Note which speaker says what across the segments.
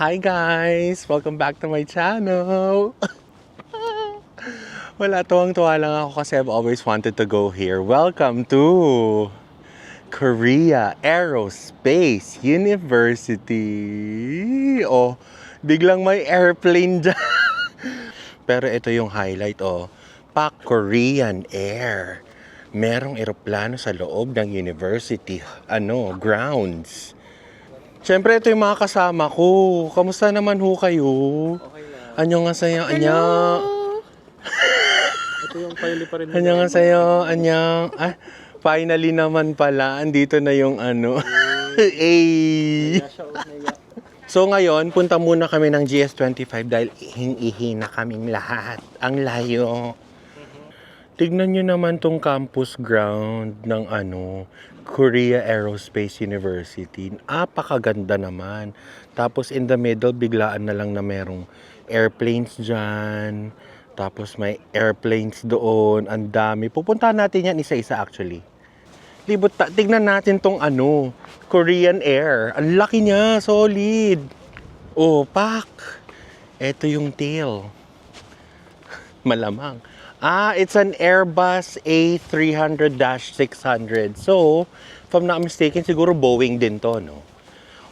Speaker 1: Hi guys! Welcome back to my channel! Wala, tuwang-tuwa lang ako kasi I've always wanted to go here. Welcome to Korea Aerospace University! Oh, biglang may airplane dyan. Pero ito yung highlight, oh. Pak Korean Air. Merong eroplano sa loob ng university, grounds. Siyempre, ito yung mga kasama ko. Kamusta naman ho kayo?
Speaker 2: Okay lang.
Speaker 1: Anyo nga sa'yo, anya.
Speaker 2: Ito yung pili pa rin.
Speaker 1: Anyo nga sa'yo, anya. Ah, finally naman pala, andito na yung Eh.
Speaker 2: Naya siya o naya.
Speaker 1: So ngayon, punta muna kami ng GS25 dahil ihing-ihi na kaming lahat. Ang layo. Tignan nyo naman tong campus ground ng Korea Aerospace University. Apakaganda naman. Tapos in the middle, biglaan na lang na merong airplanes dyan. Tapos may airplanes doon. Ang dami. Pupuntahan natin yan isa-isa actually. Tignan natin tong Korean Air. Ang laki niya. Solid. Oh, pak. Ito yung tail. Malamang. It's an Airbus A300-600. So, if I'm not mistaken, siguro Boeing din to, no?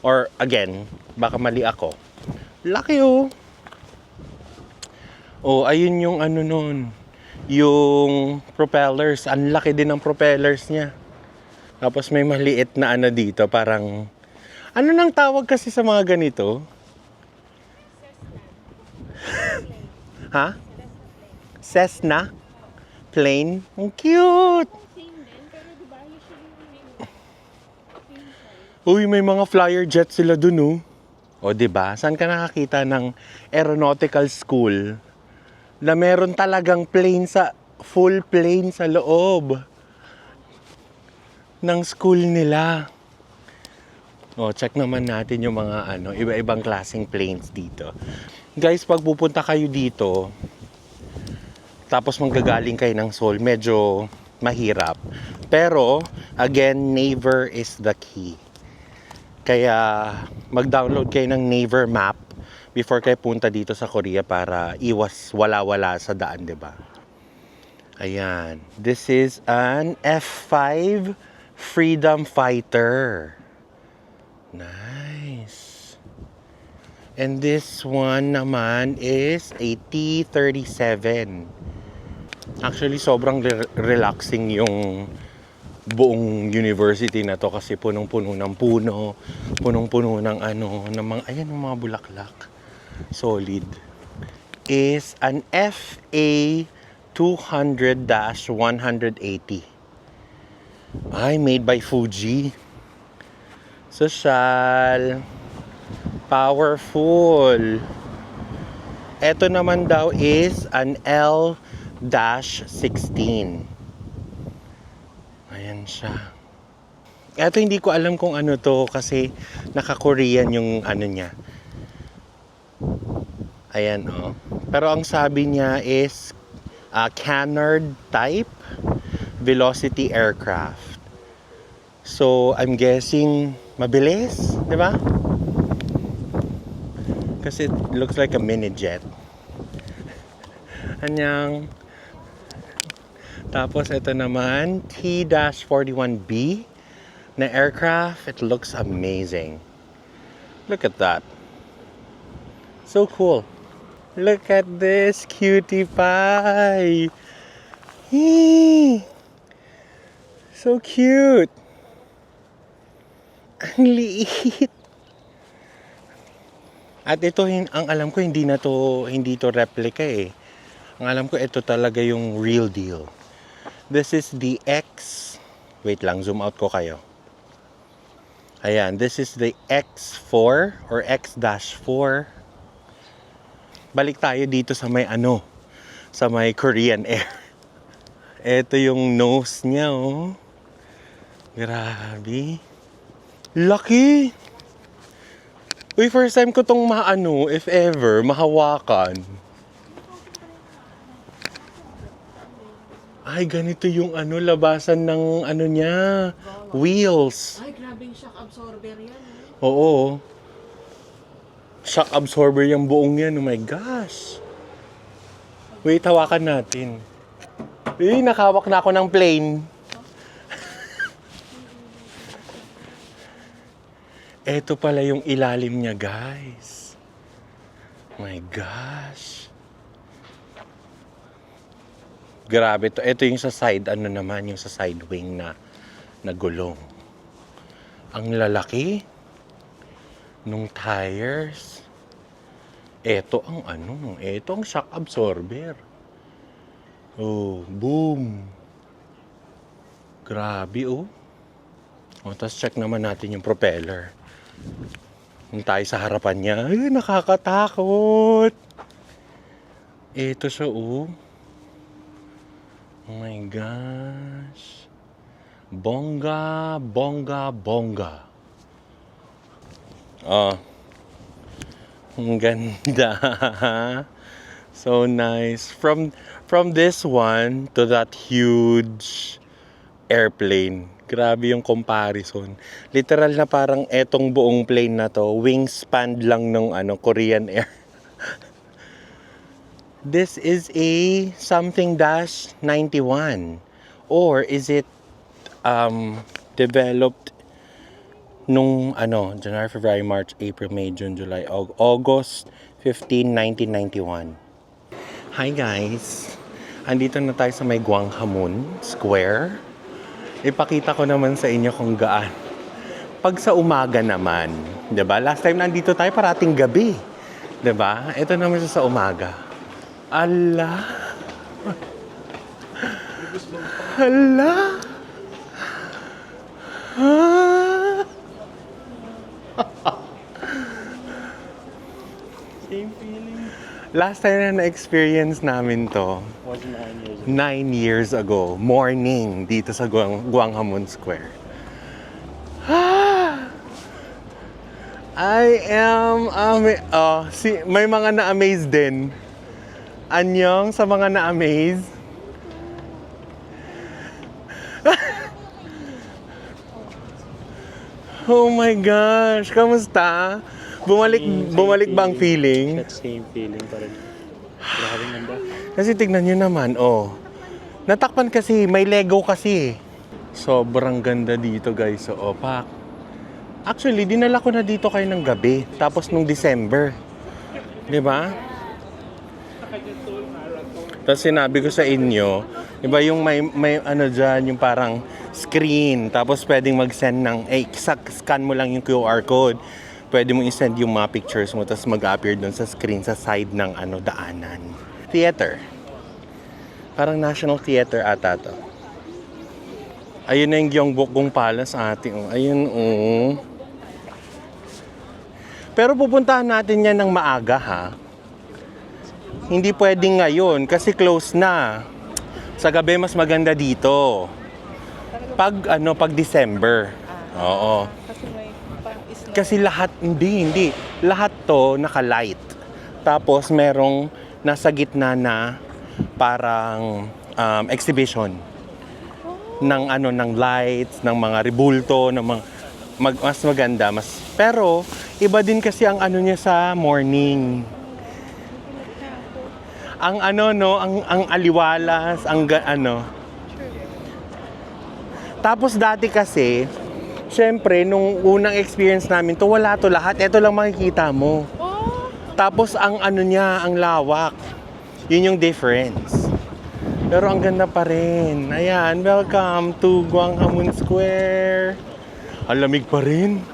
Speaker 1: Or, again, baka mali ako. Laki, oh. Oh, ayun yung nun. Yung propellers. Ang laki din ng propellers niya. Tapos may maliit na dito, parang... Ano nang tawag kasi sa mga ganito? Ha? Cessna plane. Ang cute! Uy, may mga flyer jet sila dun, oh. O, diba? Saan ka nakakita ng aeronautical school na meron talagang full plane sa loob ng school nila? O, check naman natin yung mga iba-ibang klaseng planes dito. Guys, pag pupunta kayo dito, tapos manggagaling kayo ng Seoul, medyo mahirap. Pero, again, Naver is the key. Kaya, mag-download kayo ng Naver map before kayo punta dito sa Korea para iwas wala-wala sa daan, diba? Ayan. This is an F5 Freedom Fighter. Nice. And this one naman is a T-37. Actually, sobrang relaxing yung buong university na to kasi punong-puno ng puno, punong-puno ng ng mga, ayan, ng mga bulaklak. Solid. Is an FA 200-180. Ay, made by Fuji. Social. Powerful. Ito naman daw is an L-16. Ayan siya. Ito hindi ko alam kung ano to kasi naka-Korean yung niya. Ayan, oh. Pero ang sabi niya is canard type velocity aircraft. So, I'm guessing mabilis, di ba? Kasi it looks like a mini jet. Anyang. Tapos ito naman, T-41B na aircraft. It looks amazing. Look at that. So cool. Look at this cutie pie. Hee. So cute. Ang liit. At ito, ang alam ko, hindi to replica eh. Ang alam ko, ito talaga yung real deal. This is the wait lang, zoom out ko kayo. Ayan, this is the X4 or X-4. Balik tayo dito sa may sa may Korean Air. Ito yung nose niya, oh. Grabe. Laki! Uy, first time ko tong if ever, mahawakan. Ay, ganito yung labasan ng niya. Wheels.
Speaker 3: Ay, grabing shock absorber yan.
Speaker 1: Oo. Shock absorber yung buong yan. Oh my gosh. Wait, hawakan natin. Nakawak na ako ng plane. Ito pala yung ilalim niya, guys. My gosh. Grabe to. Ito yung sa side, ano naman, yung sa side wing na gulong. Ang lalaki nung tires. Ito ang ito ang shock absorber. Oh, boom. Grabe, oh. O, tapos check naman natin yung propeller. Yung tayo sa harapan niya. Ay, nakakatakot. Ito siya, oh. Oh my gosh. Bongga, bongga, bongga. Oh. Ang ganda. So nice. From this one to that huge airplane. Grabe yung comparison. Literal na parang etong buong plane na to, wingspan lang ng Korean Air. This is a something dash 91. Or is it developed nung January, February, March, April, May, June, July, August 15, 1991. Hi guys! Andito na tayo sa may Gwanghwamun Square. Ipakita ko naman sa inyo kung gaan. Pag sa umaga naman, 'di ba? Last time nandito tayo parating gabi. 'Di ba? Ito naman siya sa umaga. Ala! Hala! Ah!
Speaker 2: Same feeling.
Speaker 1: Last time na na-experience namin to,
Speaker 2: Was 9 years ago.
Speaker 1: 9 years ago, morning, dito sa Gwanghwamun Square. Ah! I am, may mga na-amaze din. Anyong sa mga na-amaze. Oh my gosh, kamusta? Bumalik ba ang feeling?
Speaker 2: That same feeling pa rin. Grabe ganda.
Speaker 1: Kasi tignan nyo naman, oh. Natakpan kasi, may Lego kasi. Sobrang ganda dito, guys. So, pak. Actually, dinala ko na dito kayo ng gabi. Tapos nung December. Di ba? Tapos sinabi ko sa inyo, di ba yung may dyan, yung parang screen. Tapos pwedeng mag-send ng, scan mo lang yung QR code. Pwede mo i-send yung mga pictures mo, tapos mag-appear doon sa screen sa side ng daanan. Theater. Parang National Theater ata to. Ayun na yung Gyeongbokgung Palace ating. Ayun, oh. Pero pupuntahan natin yan ng maaga, ha? Hindi pwedeng ngayon kasi close na. Sa gabi mas maganda dito. Pag December. Oo. Kasi lahat, hindi. Lahat to naka-light. Tapos merong nasa gitna na parang exhibition ng lights, ng mga rebulto, ng mga mas maganda, pero iba din kasi ang niya sa morning. Ang ang aliwalas, Tapos dati kasi siyempre, nung unang experience namin to, wala to lahat. Ito lang makikita mo. Tapos ang niya, ang lawak. Yun yung difference. Pero ang ganda pa rin. Ayan, welcome to Gwanghwamun Square. Ang lamig pa rin.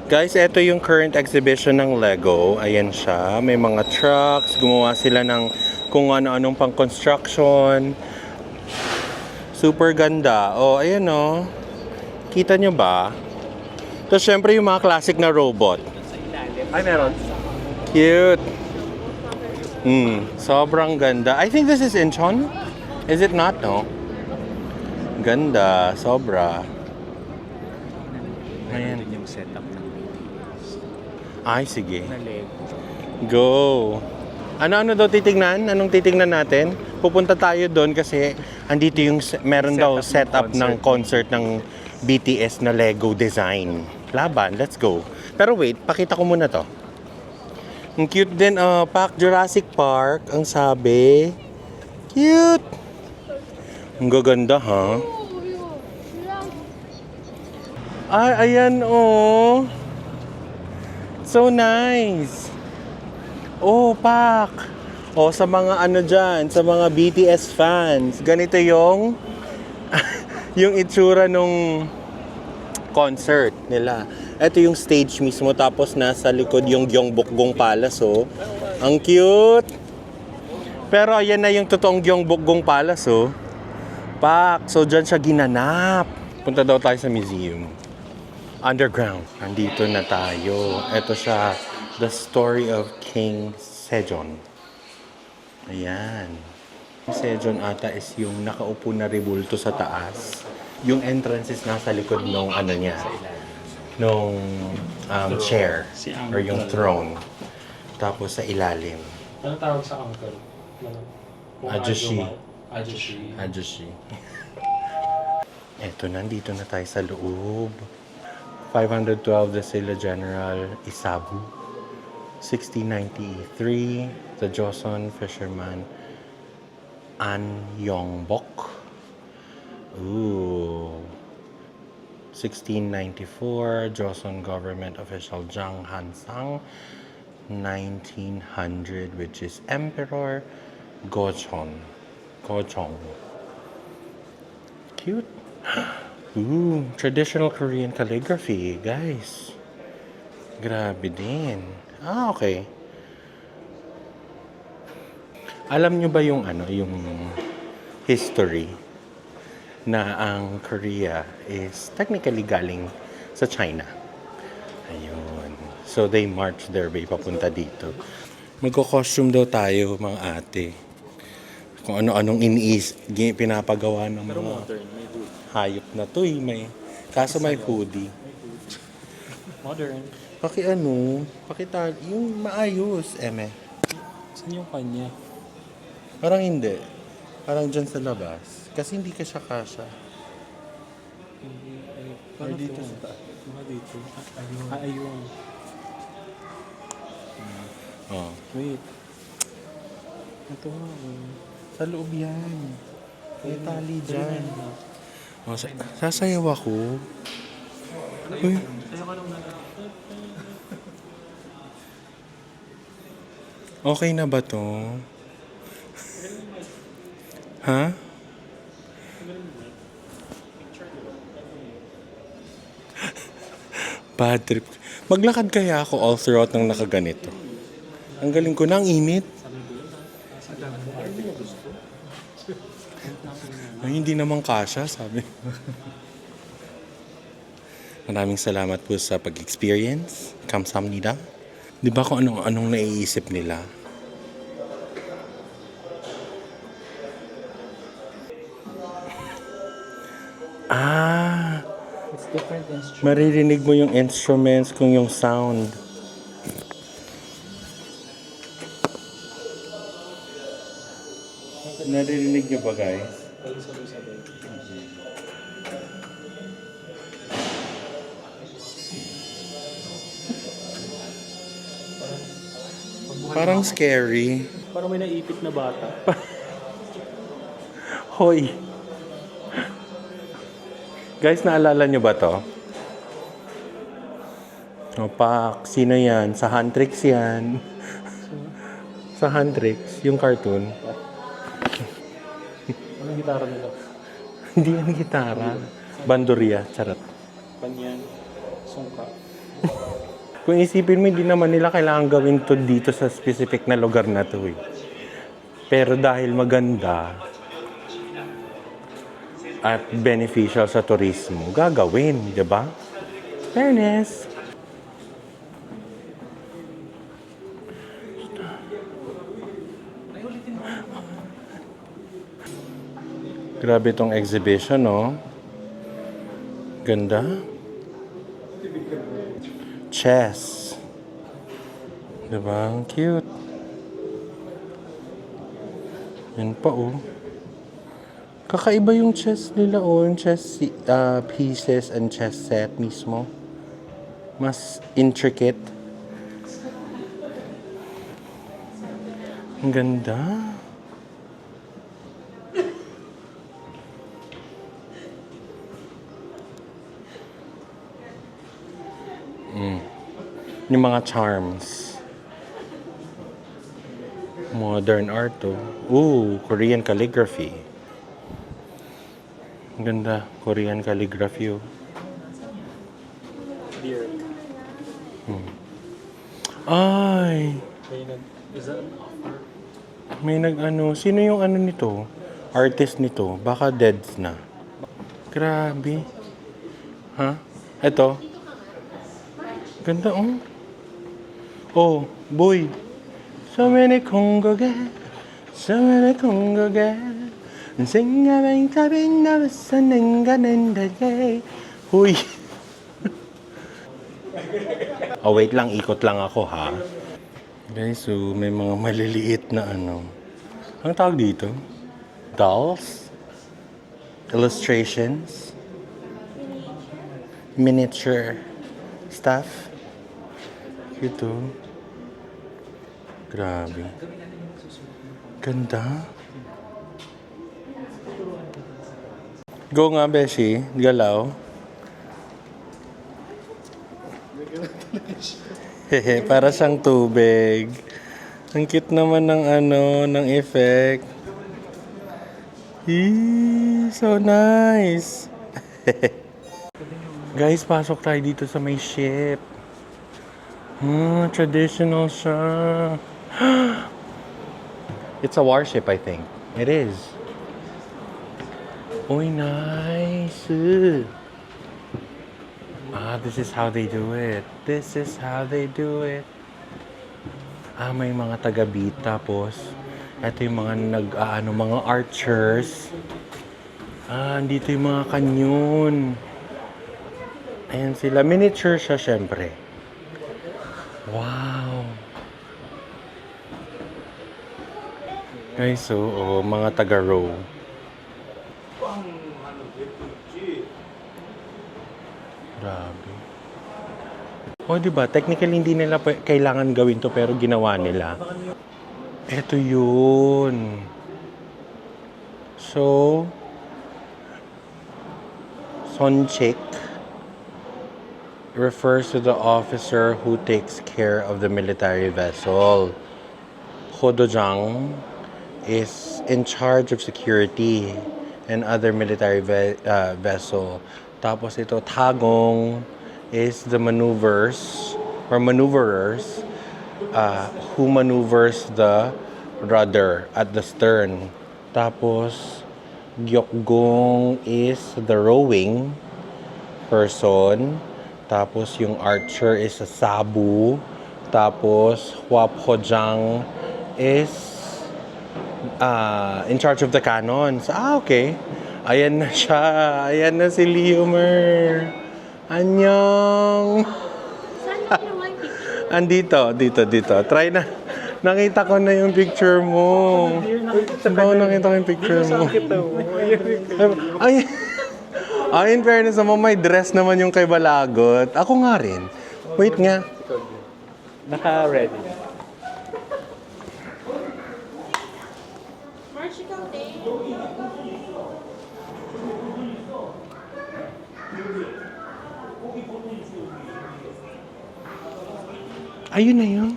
Speaker 1: Guys, ito yung current exhibition ng Lego. Ayan siya. May mga trucks. Gumawa sila ng kung ano-anong pang construction. Super ganda. Oh, ayan oh. Kita nyo ba? Tapos syempre yung mga classic na robot.
Speaker 2: Ay, meron.
Speaker 1: Cute. Sobrang ganda. I think this is Incheon. Is it not, no? Ganda. Sobra. Ayan.
Speaker 2: Yung setup ng
Speaker 1: Ay, sige.
Speaker 2: na Lego.
Speaker 1: Go. Ano daw titignan? Anong titignan natin? Pupunta tayo doon kasi andito yung meron daw setup ng concert ng BTS na Lego design. Laban, let's go. Pero wait, pakita ko muna to. Ang cute din, Park Jurassic Park, ang sabi. Cute! Ang gaganda, ha? Ay, ayan, oh. So nice. Oh, Pak. Oh, sa mga ano dyan, sa mga BTS fans, ganito yung yung itsura nung concert nila. Ito yung stage mismo, tapos nasa likod yung Gyeongbokgung Palace, oh. Ang cute! Pero ayan na yung totoong Gyeongbokgung Palace, oh. Pak, so dyan siya ginanap. Punta daw tayo sa museum. Underground. Nandito na tayo. Ito siya, The Story of King Sejong. Ayan. Sejong ata is yung nakaupo na rebulto sa taas. Yung entrance is nasa likod nung ano niya, nung chair or yung throne. Tapos sa ilalim.
Speaker 2: Ano tawag sa uncle?
Speaker 1: Ajushi.
Speaker 2: Ajushi.
Speaker 1: Ajushi. Eto, nandito na tayo sa loob. 512 The Silla General Isabu. 1693, the Joseon fisherman An Yongbok. Ooh. 1694, Joseon government official Jang Hansang. 1900, which is Emperor Gochon. Cute. Ooh, traditional Korean calligraphy, guys. Grabe din. Ah, okay. Alam nyo ba yung yung history na ang Korea is technically galing sa China? Ayun. So they march their way papunta dito. Magko-costume daw tayo, mga ate. Kung ano-anong pinapagawa ng mga
Speaker 2: Modern, may hood.
Speaker 1: hayop na to, eh. Kaso may hoodie.
Speaker 2: Modern.
Speaker 1: Pakita, yung maayos, eme.
Speaker 2: Saan yung kanya?
Speaker 1: Parang hindi. Parang dyan sa labas. Kasi hindi ka siya kasha.
Speaker 2: Paano
Speaker 1: dito
Speaker 2: to?
Speaker 1: sa taas.
Speaker 2: Mga dito. Ayun.
Speaker 1: Oh.
Speaker 2: Wait. Ito nga.
Speaker 1: Sa loob yan. May tali dyan. Oh, sasayaw ako. Uy. Okay na ba to? Ha? Bad trip. Maglakad kaya ako all throughout ng nakaganito. Ang galing ko na, ang init. Ay, hindi naman kasha, sabi. Maraming salamat po sa pag-experience. Kamsahamnida. Di ba kung anong naiisip nila? Ah,
Speaker 2: It's different instrument.
Speaker 1: maririnig mo yung instruments kung yung sound. Naririnig nyo ba, guys? Parang scary.
Speaker 2: Parang may naipit na bata.
Speaker 1: Hoy. Guys, naalala nyo ba to? Opak, sino yan? Sa Huntrix yan. Sa Huntrix, yung cartoon.
Speaker 2: Anong gitara nila?
Speaker 1: Hindi yan gitara. Bandurria, charot.
Speaker 2: Panyan. Sungka.
Speaker 1: Kung isipin mo, hindi naman nila kailangan gawin to dito sa specific na lugar na to, eh. Pero dahil maganda at beneficial sa turismo, gagawin, di ba? Fairness. Grabe tong exhibition, no? Ganda. Chess. Diba? Ang cute. Yan pa, oh. Kakaiba yung chess nila, oh. Yung chess pieces and chess set mismo. Mas intricate. Ang ganda. Yung mga charms. Modern art to. Ooh, Korean calligraphy. Ang ganda. Korean calligraphy. Oh.
Speaker 2: Dear.
Speaker 1: Ay!
Speaker 2: Is that an offer?
Speaker 1: May nag-ano. Sino yung ano nito? Artist nito. Baka deads na. Grabe. Ha? Ito. Ganda oh. Oh, boy. So many Kongoge. So many Kongoge. Singabing tabing na basaning ganin day. Huy. Oh, wait lang. Ikot lang ako ha. Guys, so may mga maliliit na ano. Ang tawag dito? Dolls? Illustrations? Miniature stuff? Cute oh. Grabe. Ganda. Go nga, Beshi. Galaw. Hehe, para siyang tubig. Ang cute naman ng ano, ng effect. Eee, so nice. Guys, pasok tayo dito sa may ship. Traditional siya. It's a warship, I think. It is. Uy, nice. This is how they do it. This is how they do it. May mga taga-beat. Tapos, ito yung mga mga archers. Andito yung mga kanyon. Ayan sila. Miniature siya, syempre. Wow. Guys, so, mga taga-row. Grabe. Diba? Technically, hindi nila kailangan gawin to pero ginawa nila. Ito yun. So, Sonchik refers to the officer who takes care of the military vessel. Hodojang is in charge of security and other military vessel. Tapos ito, Tagong is the maneuverers who maneuvers the rudder at the stern. Tapos, Gyokgong is the rowing person. Tapos, yung archer is a sabu. Tapos, Hwapojang is in charge of the cannons. Okay. Ayan na siya. Ayan na si Leomer. Annyeong.
Speaker 3: Saan na kinuha yung picture?
Speaker 1: Andito, dito. Try na. Nakita ko na yung picture mo. Saan ba nakita ko yung picture mo? Ay, in fairness naman, may dress naman yung kay Balagot. Ako nga rin. Wait nga.
Speaker 2: Naka-ready.
Speaker 3: March, ikaw din.
Speaker 1: Ayun na yun.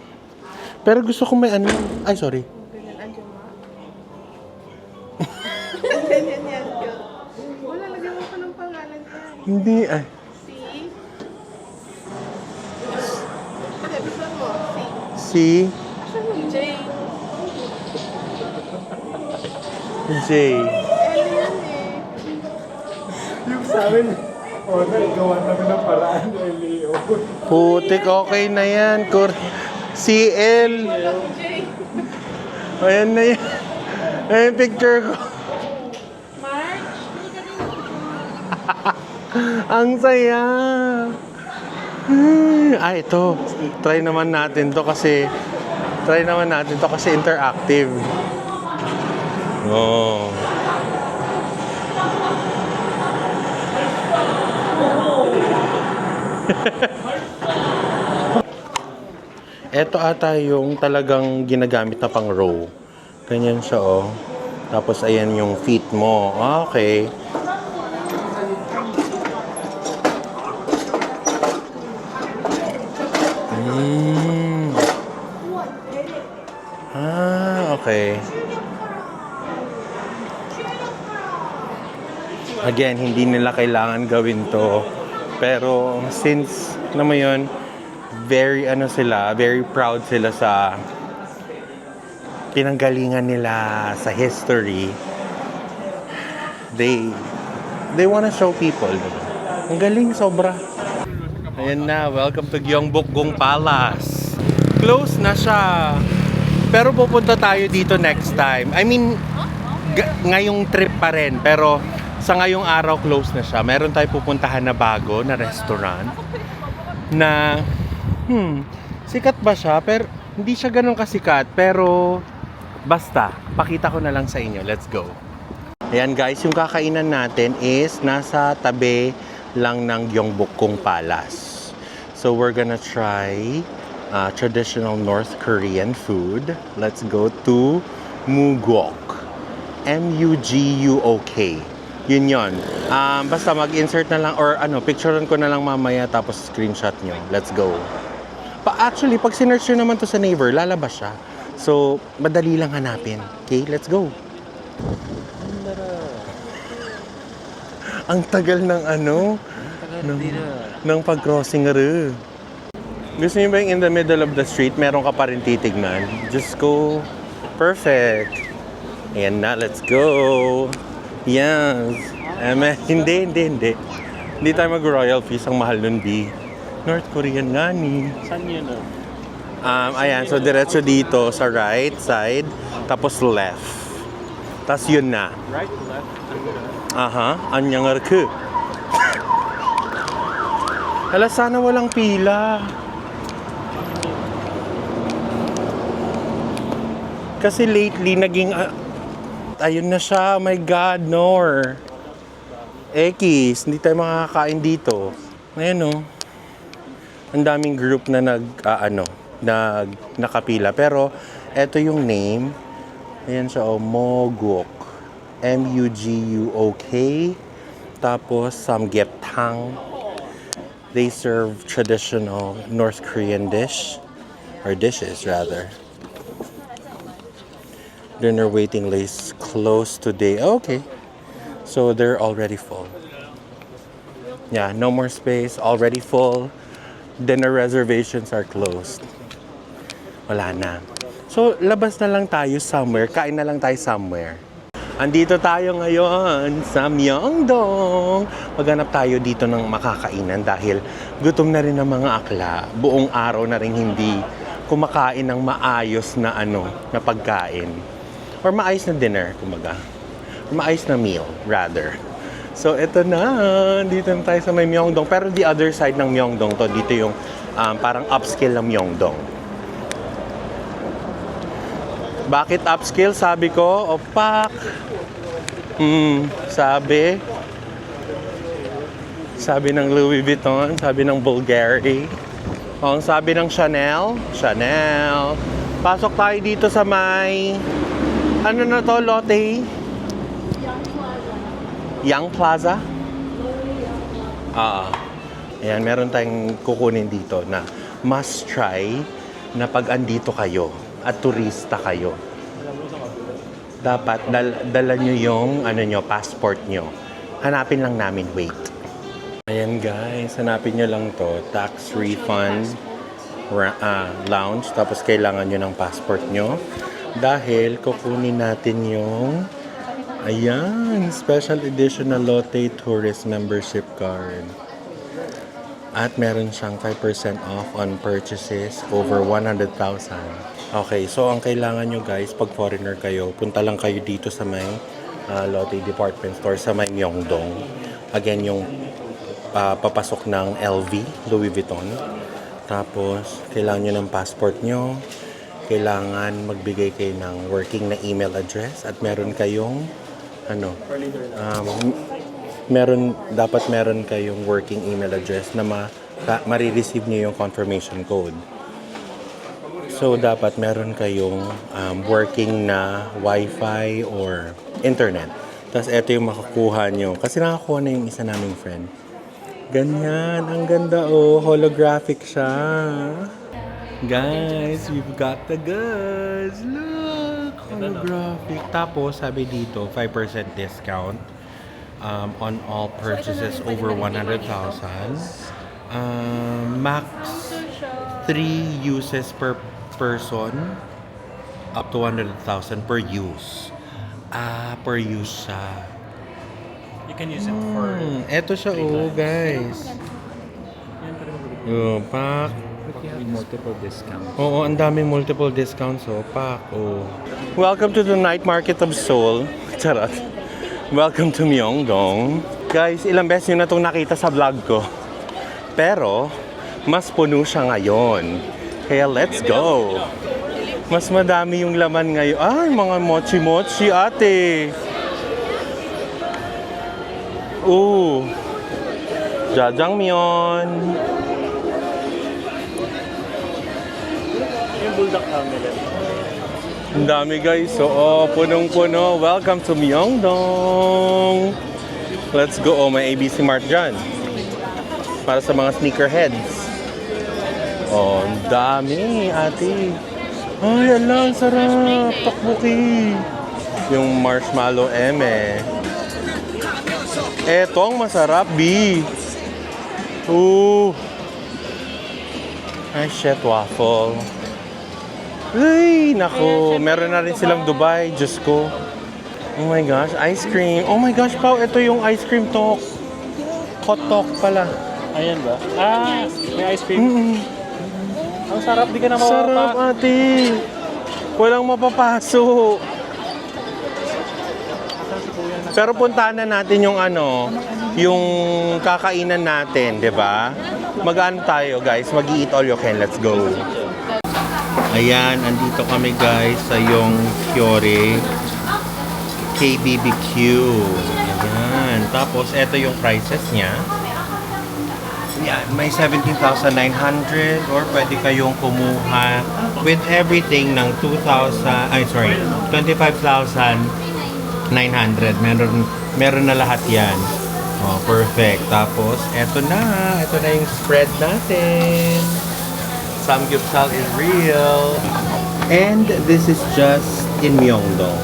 Speaker 1: Pero gusto ko may ano. Ay, sorry.
Speaker 3: Ganyan yan. Wala, lagyan mo pa ng pangalan yan.
Speaker 1: Hindi, ay.
Speaker 3: See? Hindi, gusto mo. See?
Speaker 1: Si
Speaker 3: Asan yung J?
Speaker 1: J.
Speaker 3: L yan eh.
Speaker 2: Yung sa amin, gawa namin ng paraan kay Leo.
Speaker 1: Putik, okay na yan. CL.
Speaker 3: J.
Speaker 1: Ayan na yan. Ayan yung picture ko.
Speaker 3: March,
Speaker 1: Ang saya. Ito. Try naman natin to kasi interactive. Oh. Ito ata yung talagang ginagamit na pang row. Ganyan siya, oh. Tapos, ayan yung feet mo. Okay. Mm. Okay. Again, hindi nila kailangan gawin to. Pero, since, alam mo yun, very very proud sila sa pinanggalingan nila sa history. They wanna show people. Diba? Ang galing, sobra. Ayan na, welcome to Gyeongbokgung Palace. Close na siya. Pero pupunta tayo dito next time. I mean, ngayong trip pa rin. Pero sa ngayong araw, close na siya. Meron tayo pupuntahan na bago na restaurant. Na, sikat ba siya? Pero hindi siya ganun kasikat. Pero, basta, pakita ko na lang sa inyo. Let's go. Ayan guys, yung kakainan natin is nasa tabi lang ng Gyeongbokgung Palace. So we're gonna try traditional North Korean food. Let's go to Mugok. M-U-G-U-O-K. Yun yun. Basta mag-insert na lang or picturean ko na lang mamaya tapos screenshot nyo. Let's go. Actually, pag sinearch nyo naman to sa Naver, lalabas siya. So, madali lang hanapin. Okay, let's go. Ang tagal ng ng pag-crossing rin. Gusto niyo ba yung in the middle of the street, meron ka pa rin titignan? Just go. Perfect. Ayan na, let's go. Yes. Hindi. Hindi tayo mag-royal fees. Ang mahal nun, B. North Korean nga ni.
Speaker 2: Saan yun?
Speaker 1: Ayan, so diretso dito sa right side, tapos left. Tapos yun na.
Speaker 2: Right, left,
Speaker 1: 안녕하르크. Hala, sana walang pila. Kasi lately, naging... ayun na siya. Oh my God, Nor. Ekis, hindi tayo makakain dito. Ayan, oh. Ang daming group na nakapila. Pero, eto yung name. Ayan siya, oh. Moguk. M-U-G-U-O-K. Tapos, samgyeptang. They serve traditional North Korean dish. Or dishes, rather. Dinner waiting list closed today. Okay. So, they're already full. Yeah, no more space. Already full. Dinner reservations are closed. Wala na. So, labas na lang tayo somewhere. Kain na lang tayo somewhere. Andito tayo ngayon sa Myeongdong. Maghanap tayo dito ng makakainan dahil gutom na rin ang mga akla. Buong araw na rin hindi kumakain ng maayos na na pagkain. Or maayos na dinner, kumaga. Or maayos na meal, rather. So, ito na. Dito na tayo sa may Myeongdong. Pero the other side ng Myeongdong to, dito yung parang upscale ng Myeongdong. Bakit upscale? Sabi ko, opak. Sabi ng Louis Vuitton, sabi ng Bulgari. Ang sabi ng Chanel. Pasok tayo dito sa may, na to, Lotte? Young Plaza? Ayan, meron tayong kukunin dito na must try na pag andito kayo at turista kayo. Dapat dala nyo yung passport nyo. Hanapin lang namin, wait. Ayan guys, hanapin nyo lang to. Tax refund lounge. Tapos kailangan nyo ng passport nyo. Dahil kukunin natin yung special edition na Lotte Tourist Membership Card. At meron siyang 5% off on purchases over 100,000. Okay, so ang kailangan nyo guys, pag foreigner kayo, punta lang kayo dito sa may Lotte Department Store sa may Myeongdong. Again, yung papasok ng LV, Louis Vuitton. Tapos, kailangan nyo ng passport nyo. Kailangan magbigay kayo ng working na email address. At meron kayong, dapat meron kayong working email address na marireceive nyo yung confirmation code. So, dapat meron kayong working na wifi or internet. Tapos, ito yung makakuha nyo. Kasi nakakuha na yung isa naming friend. Ganyan. Ang ganda, oh. Holographic siya. Guys, we've got the goods. Look! Holographic. Tapos, sabi dito, 5% discount on all purchases over 100,000. Max 3 uses per person up to 100,000 per use. Per use siya.
Speaker 2: You can use it for...
Speaker 1: Eto siya, oh, guys. Oh, pak.
Speaker 2: multiple discounts.
Speaker 1: Oo, ang daming multiple discounts, oh, pak. Oh. Welcome to the night market of Seoul. Charot. Welcome to Myeongdong. Guys, ilang beses nyo na itong nakita sa vlog ko. Pero, mas puno siya ngayon. Kaya let's go! Mas madami yung laman ngayon. Ay, mga mochi-mochi, ate! Ooh! Jajangmyeon!
Speaker 2: Yung bulldog omelette.
Speaker 1: Ang dami guys. Oo, punong-puno. Welcome to Myeongdong! Let's go. Oh, may ABC Mart dyan. Para sa mga sneakerheads. Oh, ang dami, ate. Ay, ala, ang sarap. Tokboki. Yung marshmallow eme. Eto ang masarap, B. Ooh. Ay, shit, waffle. Ay, nako. Meron na rin silang Dubai. Diyos ko. Oh my gosh, ice cream. Oh my gosh, Pao, ito yung ice cream talk. Hot talk pala.
Speaker 2: Ayan ba? Ah, may ice cream.
Speaker 1: Mm.
Speaker 2: Ang sarap, di ka na
Speaker 1: Sarap, ate. Walang mapapaso. Pero puntahan na natin yung ano, yung kakainan natin, di ba? Mag-ano tayo, guys? Mag-eat all you can. Let's go. Ayan, andito kami, guys, sa yung Fiore KBBQ. Ayan. Tapos, eto yung prices niya. Yan, may 17,900 or pwede kayong kumuha with everything ng 25,900. Meron na lahat yan. Oh, perfect. Tapos, eto na yung spread natin. Samgyeopsal is real. And this is just in Myeongdong.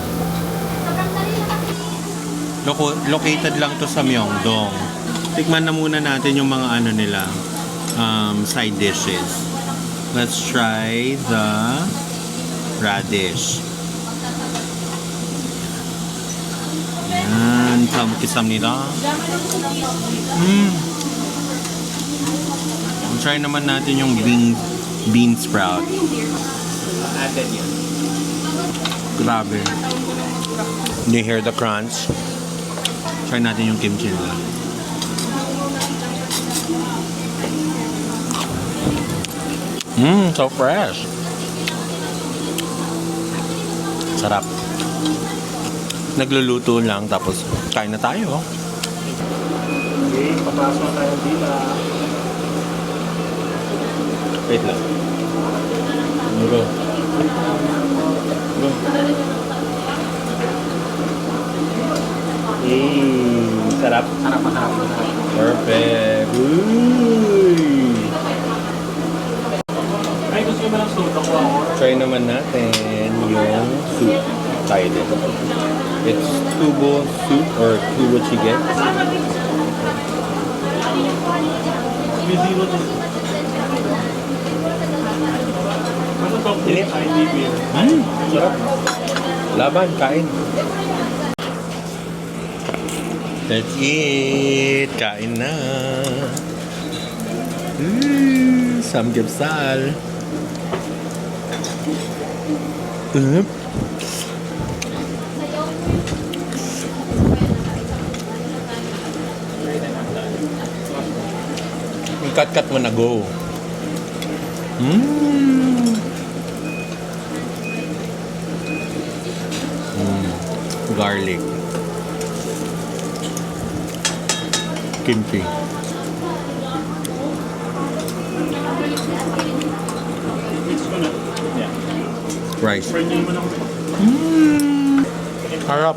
Speaker 1: Located lang to sa Myeongdong. Tikman na muna natin yung mga ano nila, side dishes. Let's try the radish. Yan, samkisam-nida. Try naman natin yung bean sprout.
Speaker 2: Added yan.
Speaker 1: Grabe. You hear the crunch? Try natin yung kimchi nila. So fresh. Sarap. Nagluluto lang tapos kain na tayo.
Speaker 2: Okay, papasok na tayo dito.
Speaker 1: Wait lang. Go. Go. Sarap.
Speaker 2: Sarap.
Speaker 1: Perfect. Uy.
Speaker 2: Ay, gusto mo ng soda ko ako.
Speaker 1: Try naman natin yung soup. Tayo din. It's tubo soup or tubo chicken.
Speaker 2: May zero to. Ano to?
Speaker 1: Init.
Speaker 2: IDB.
Speaker 1: Sarap. Laban, kain. Let's eat. Kain na. Samgyeopsal. Cut-cut mo na, go. Garlic. Kimchi.
Speaker 2: Yeah.
Speaker 1: Rice.
Speaker 2: Pwede mo lang.
Speaker 1: Harap.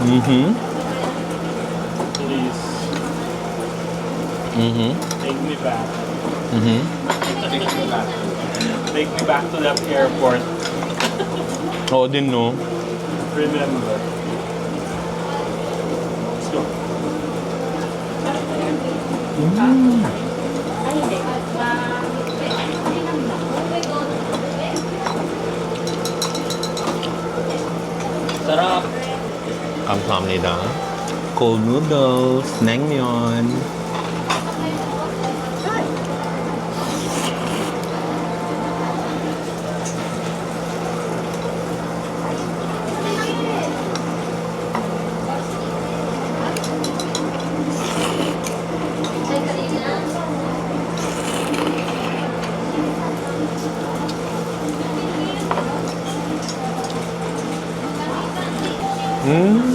Speaker 1: Mm-hmm.
Speaker 2: Please,
Speaker 1: Mm-hmm.
Speaker 2: take me back.
Speaker 1: Mm-hmm.
Speaker 2: Take me back to that airport.
Speaker 1: Oo din, no?
Speaker 2: Remember. Let's go.
Speaker 3: Sarap.
Speaker 1: 감사합니다. Cold noodles, naengmyeon. Mm.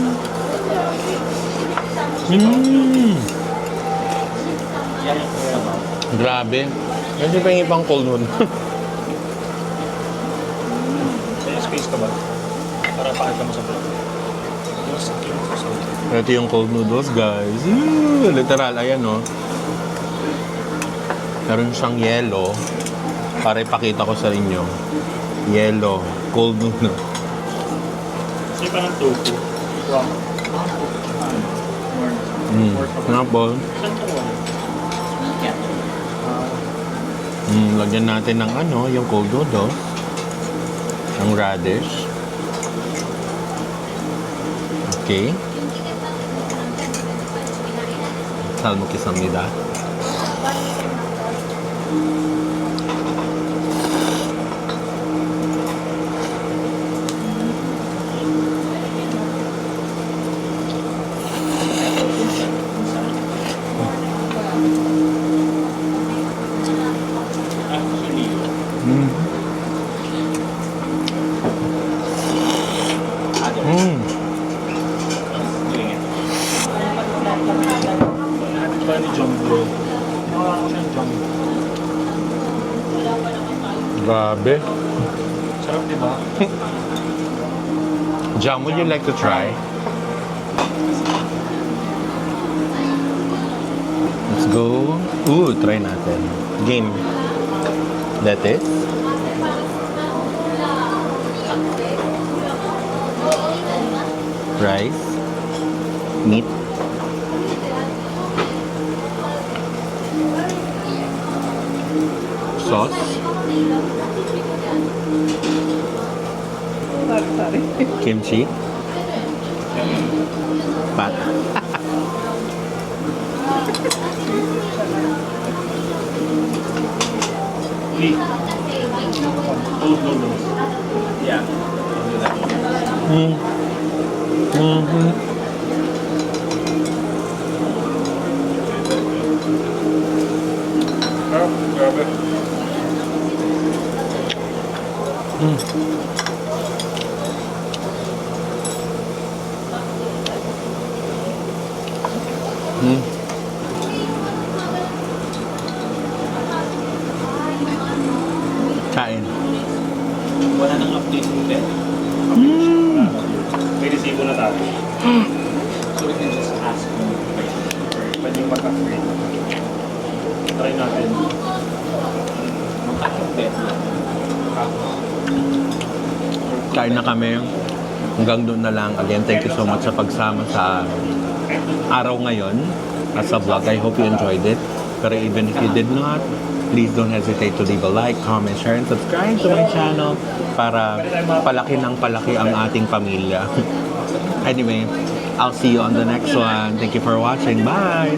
Speaker 1: Mm. Grabe. Kasi pa yung ibang cold noodle.
Speaker 2: May space ka ba? Para pakita mo sa vlog. Yes,
Speaker 1: Ito yung cold noodles, guys. Literal, ayan, no? Meron siyang yellow. Para ipakita ko sa inyo. Yellow, cold noodles.
Speaker 2: Kasi parang tofu. Wow.
Speaker 1: Apple.
Speaker 2: Saan ka mo?
Speaker 1: Lagyan natin ng ano, yung cold noodles. Ang radish. Okay. 잘 먹겠습니다.
Speaker 2: Actually, doing it. Natin ba ni Jumbo? Wala ko siyang Jumbo.
Speaker 1: Grabe.
Speaker 2: Sarap, di ba?
Speaker 1: Jam, would you like to try? Let's go. Try natin. Game. Lettuce. Rice. Meat. Sauce.
Speaker 3: Sorry.
Speaker 1: Kimchi. Pat.
Speaker 2: Lee. Cold noodles. Yeah.
Speaker 1: Mm-hmm.
Speaker 2: Sarap, grabe.
Speaker 1: Kain.
Speaker 2: Wala nang update mo din. May resibo na tayo. So we can just ask mo. Pwede yung mag-upgrade. Try natin. Mag-upgrade.
Speaker 1: Kain na kami. Hanggang doon na lang. Again, thank you so much sa pagsama sa araw ngayon at sa vlog. I hope you enjoyed it. Pero even if you did not, please don't hesitate to leave a like, comment, share, and subscribe to my channel para palaki ng palaki ang ating pamilya. Anyway, I'll see you on the next one. Thank you for watching. Bye!